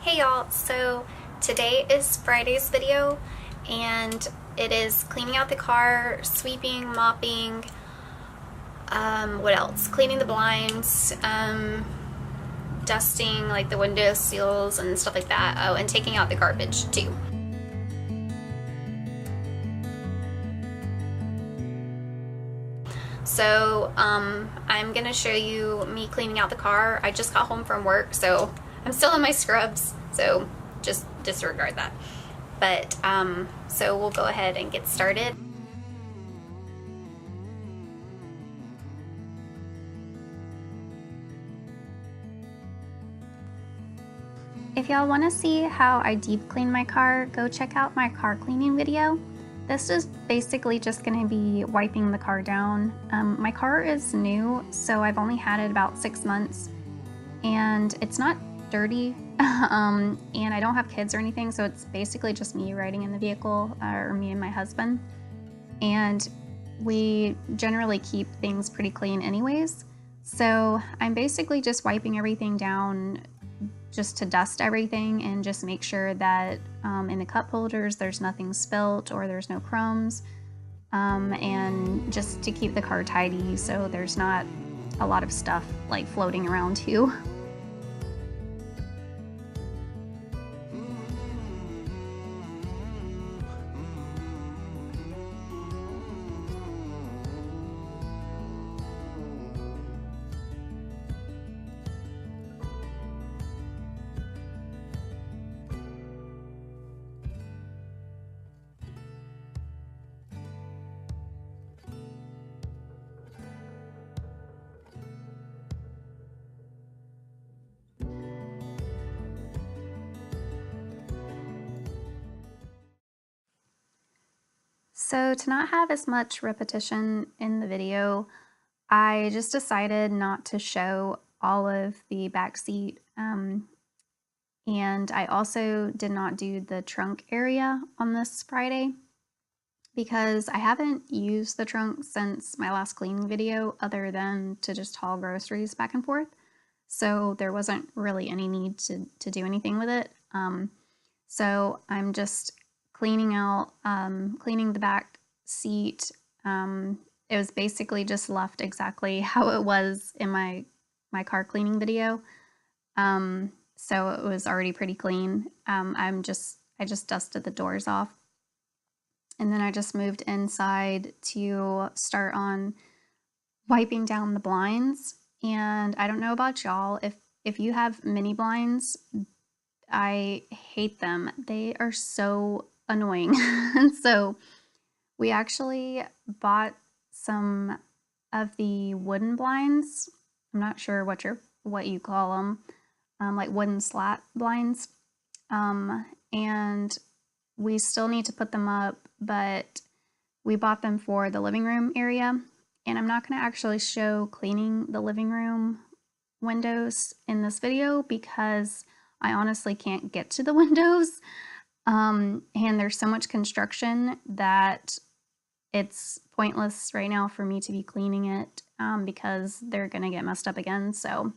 Hey y'all, so today is Friday's video and it is cleaning out the car, sweeping, mopping, what else? Cleaning the blinds, dusting like the window seals and stuff like that. Oh, and taking out the garbage too. So I'm gonna show you me cleaning out the car. I just got home from work, so I'm still in my scrubs, so just disregard that. But so we'll go ahead and get started. If y'all want to see how I deep clean my car, go check out my car cleaning video. This is basically just going to be wiping the car down. My car is new, so I've only had it about 6 months, and it's not dirty, and I don't have kids or anything, so it's basically just me riding in the vehicle, or me and my husband. And we generally keep things pretty clean anyways, so I'm basically just wiping everything down just to dust everything and just make sure that in the cup holders there's nothing spilt or there's no crumbs, and just to keep the car tidy so there's not a lot of stuff like floating around too. So to not have as much repetition in the video, I just decided not to show all of the back seat, and I also did not do the trunk area on this Friday because I haven't used the trunk since my last cleaning video other than to just haul groceries back and forth. So there wasn't really any need to do anything with it. So I'm just cleaning the back seat. It was basically just left exactly how it was in my car cleaning video. So it was already pretty clean. I just dusted the doors off, and then I just moved inside to start on wiping down the blinds. And I don't know about y'all, if you have mini blinds, I hate them. They are so annoying. And so we actually bought some of the wooden blinds. I'm not sure what you call them, like wooden slat blinds. And we still need to put them up, but we bought them for the living room area. And I'm not going to actually show cleaning the living room windows in this video because I honestly can't get to the windows. And there's so much construction that it's pointless right now for me to be cleaning it, because they're gonna get messed up again. So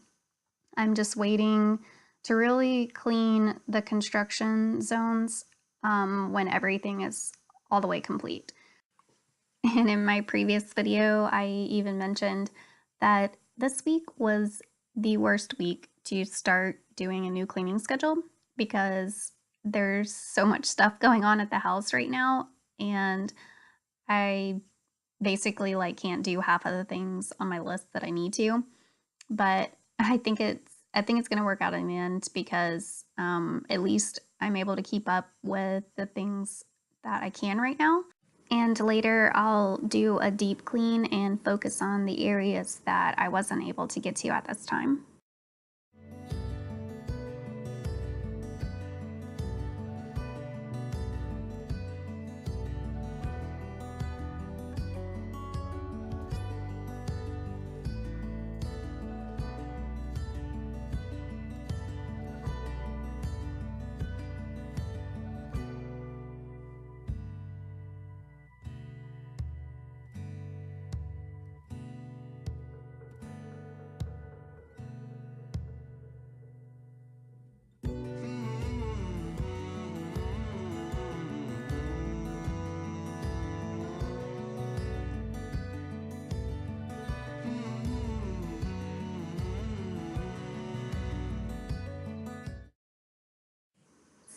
I'm just waiting to really clean the construction zones when everything is all the way complete. And in my previous video, I even mentioned that this week was the worst week to start doing a new cleaning schedule because there's so much stuff going on at the house right now, and I basically can't do half of the things on my list that I need to. But I think it's going to work out in the end because at least I'm able to keep up with the things that I can right now. And later I'll do a deep clean and focus on the areas that I wasn't able to get to at this time.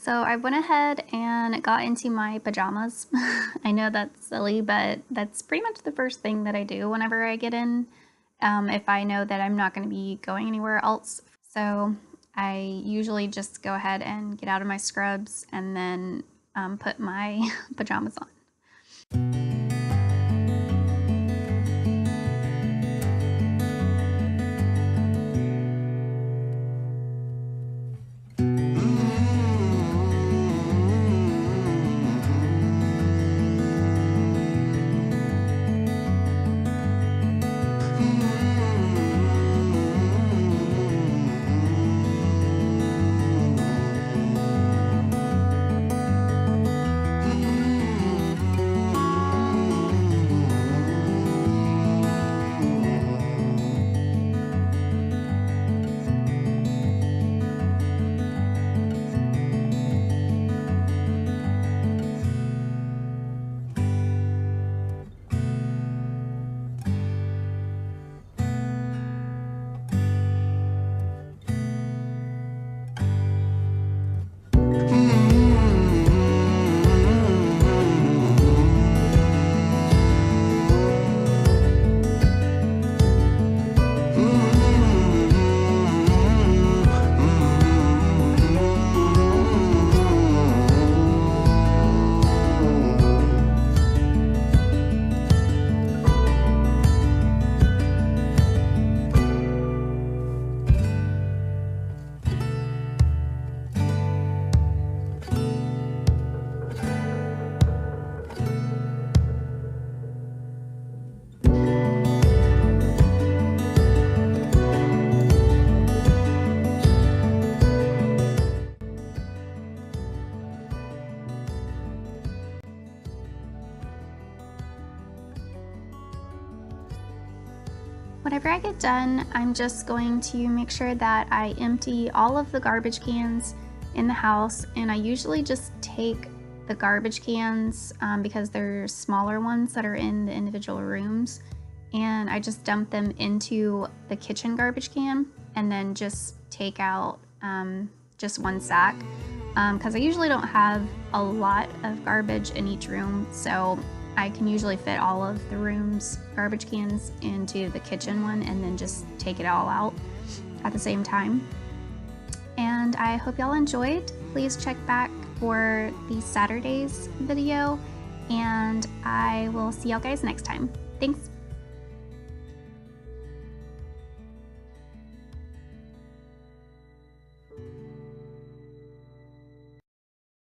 So I went ahead and got into my pajamas. I know that's silly, but that's pretty much the first thing that I do whenever I get in, if I know that I'm not going to be going anywhere else. So I usually just go ahead and get out of my scrubs and then put my pajamas on. Whenever I get done, I'm just going to make sure that I empty all of the garbage cans in the house, and I usually just take the garbage cans because they're smaller ones that are in the individual rooms, and I just dump them into the kitchen garbage can and then just take out just one sack because I usually don't have a lot of garbage in each room, so I can usually fit all of the room's garbage cans into the kitchen one and then just take it all out at the same time. And I hope y'all enjoyed. Please check back for the Saturday's video, and I will see y'all guys next time. Thanks.